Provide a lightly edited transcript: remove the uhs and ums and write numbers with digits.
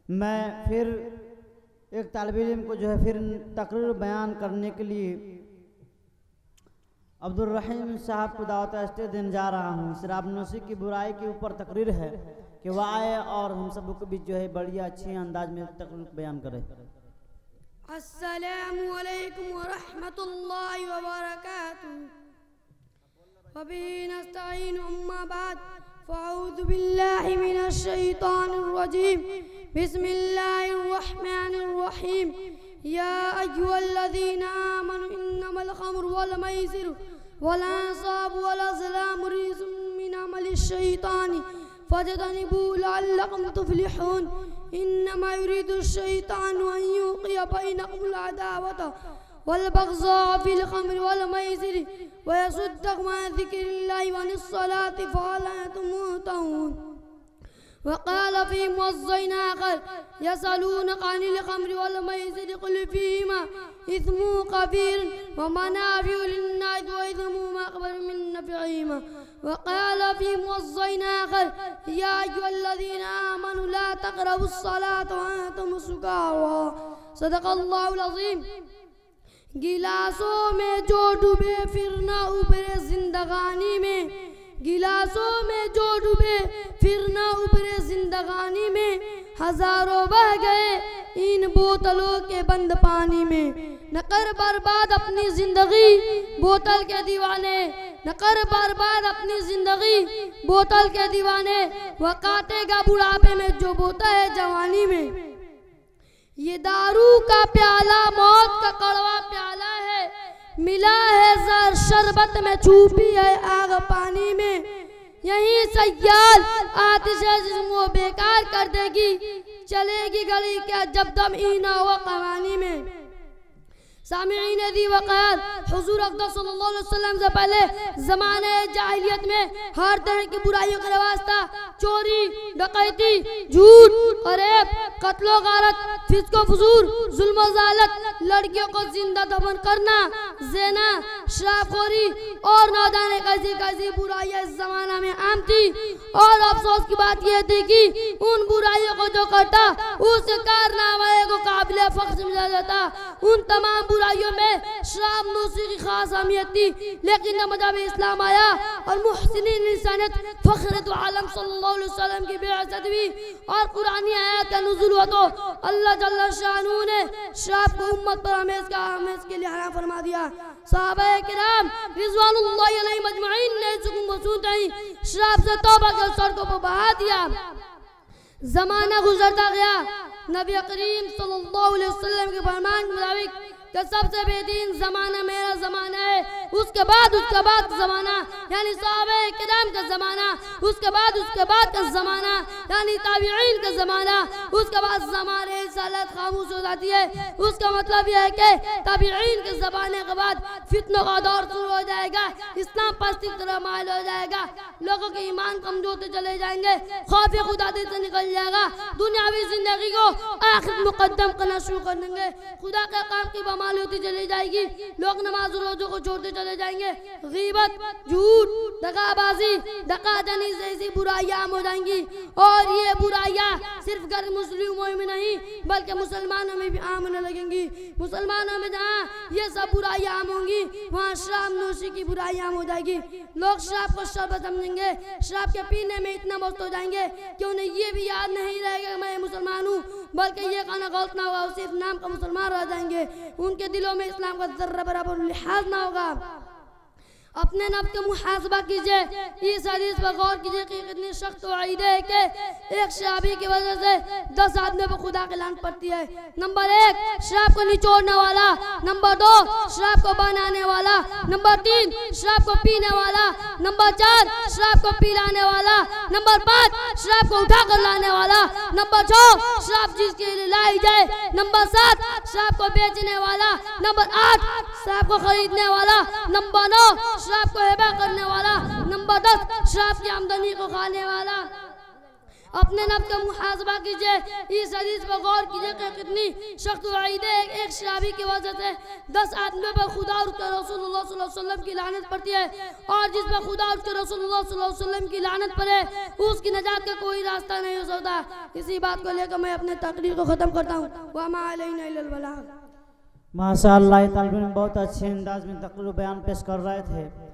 मैं फिर एक तालिब इल्म को जो है फिर तकरीर बयान करने के लिए अब्दुल रहीम साहब को दावत इस्ते देने जा रहा हूँ। शराबनोशी की बुराई के ऊपर तकरीर है कि वह आए और हम सब को भी जो है बढ़िया अच्छे अंदाज में तकरीर बयान करे। अस्सलामु अलैकुम व रहमतुल्लाहि व बरकातुहू। व बिही नस्तईन अम्मा बाद फ़अऊज़ु बिल्लाहि मिनश शैतानिर रजीम। बिस्मिल्लाहिर रहमानिर रहीम। या अय्युहल्लज़ीना आमनू इन्नमल खम्रु वल मैसिरु वल अंसाबु वल अज़लामु रिज्सुम मिन अमलिश शैतानि फज्तनिबूहु लअल्लकुम तुफ्लिहून। इन्नमा युरीदु शैतानु अन युक़िअ बैनकुमुल अदावता वल बग़ज़ाअ फिल खम्रि वल मैसिरि व यसुद्दकुम अन ज़िक्रिल्लाहि व अनिस सलाति फ़हल अंतुम मुंतहून। वक़ाल फ़ी मौज़िन आख़र यसअलूनक अनिल खम्रि वल मैसिरि क़ुल फ़ीहिमा इस्मुन कबीरुन व मनाफ़िउ लिन्नासि व इस्मुहुमा अकबरु मिन नफ़इहिमा। वक़ाल फ़ी मौज़िन आख़र या अय्युहल्लज़ीना आमनू ला तक़रबुस्सलात व अंतुम सुकारा। सदक़ल्लाहुल अज़ीम। गिलासों में जो डूबे फिर न उभरे जिंदगानी में, गिलासों में जो डूबे फिर न उभरे जिंदगानी में, हजारों बह गए इन बोतलों के बंद पानी में। न कर बर्बाद अपनी जिंदगी बोतल के दीवाने, न कर बर्बाद अपनी जिंदगी बोतल के दीवाने, वह काटेगा बुढ़ापे में जो बोता है जवानी में। ये दारू का प्याला मौत का कड़वा प्याला है, मिला है जहर शरबत में छुपी है आग पानी में। यही सयाल आतिश जिस्म बेकार कर देगी, चलेगी गली क्या जब दम ईना हुआ कवानी में। सामिईन दी वक़ार हुजूर अक़दस सल्लल्लाहु अलैहि वसल्लम से पहले ज़माने जाहिलियत में हर तरह की बुराइयों का रिवाज था। चोरी, डकैती, झूठ, फरेब, कत्लो गारत, फिस्को फुजूर, जुल्म ज़ालत, लड़कियों को जिंदा दफन करना, ज़िना, शराबखोरी और न जाने कैसी कैसी बुराइयां इस जमाना में आम थी। और अफसोस की बात यह थी कि उन बुराइयों को जो करता उस कारनामे को काबिल फख्र समझा जाता। उन तमाम बुराइयों में शराबनोशी की खास अहमियत थी, लेकिन जब मज़हब इस्लाम आया और मुहसिनीन इंसानियत फ़ख्र दो आलम सल्लल्लाहु अलैहि वसल्लम की बेअज़त हुई और कुरानी आयत का नुज़ूल हुआ तो अल्लाह जल्ल शानहू ने शराब को उम्मत पर हमेशा के लिए हराम फरमा दिया। सहाबाए किराम रिज़वानुल्लाहि अलैहिम अजमईन ने इस हुक्म को सुनते ही शराब से तौबा कर सड़कों पर बहा दिया। ज़माना गुजरता गया, नबी करीम सल्लल्लाहु अलैहि वसल्लम के फरमान के मुताबिक कि सबसे बेहतरीन ज़माना मेरा ज़माना है, उसके बाद ज़माना यानी सहाबाए किराम का ज़माना, उसके बाद का ज़माना यानी ताबिईन का ज़माना, उसके बाद ज़माने रिसालत खामोश हो जाती है। उसका मतलब यह है कि ताबिईन के ज़माने के बाद फितनों का दौर शुरू हो जाएगा, इस्लाम पस्ती की तरफ माइल हो जाएगा, लोगों के ईमान कमजोर होते चले जाएंगे, खौफ खुदा से निकल जाएगा, दुनियावी जिंदगी को आखिरत मुकद्दम करना शुरू कर देंगे, खुदा के काम की बमाली होती चली जाएगी, लोग नमाज रोजों को छोड़ते चले जाएंगे, गीबत, झूठ, दगाबाजी, दगाजनी जैसी बुराइयां आम हो जाएंगी। और ये बुराइयां सिर्फ गैर मुस्लिमों में नहीं बल्कि मुसलमानों में भी आम होने लगेंगी। मुसलमानों में जहाँ ये सब बुराइयां आम होंगी वहाँ शराबनोशी की बुराइयां आम हो जाएगी। लोग शराब को शरबत समझेंगे, शराब के पीने में इतना मस्त हो जाएंगे कि उन्हें ये भी याद नहीं रहेगा मैं मुसलमान हूँ, बल्कि ये कहना गलत ना होगा, सिर्फ नाम का मुसलमान रह जाएंगे, उनके दिलों में इस्लाम का जर्रा बराबर लिहाज ना होगा। अपने नफ्स का मुहासबा कीजिए, इस हदीस पर गौर कीजिए कि कितनी सख्त वईद है कि एक शराबी की वजह से 10 आदमियों पर खुदा की लानत पड़ती है। नंबर 1 शराब को निचोड़ने वाला, नंबर 2 शराब को बनाने वाला, नंबर 3 शराब को पीने वाला, नंबर 4 शराब को पिलाने वाला, नंबर 5 शराब को उठा कर लाने वाला, नंबर 6 शराब जिसके लिए लाई जाए, नंबर 7 शराब को बेचने वाला, नंबर 8 शराब को खरीदने वाला, नंबर 9 शराब को हिबा करने वाला, नंबर 10 शराब की आमदनी को खाने वाला। अपने नफ्स का मुहासबा कीजिए। इस हदीस पर गौर कीजिए कि कितनी सख्त वईद है। एक शराबी की वजह से 10 आदमियों पर खुदा और उसके रसूलुल्लाह सल्लल्लाहु अलैहि वसल्लम की लानत पड़ती है, और जिस पर खुदा और उसके रसूलुल्लाह सल्लल्लाहु अलैहि वसल्लम की लानत पड़े उसकी नजात का कोई रास्ता नहीं हो सकता। इसी बात को लेकर मैं अपने तकरीर को ख़त्म करता हूँ। वमा अलैना इल्लल बलाग। माशाअल्लाह, तालिब इल्म बहुत अच्छे अंदाज में तकरीर बयान पेश कर रहे थे।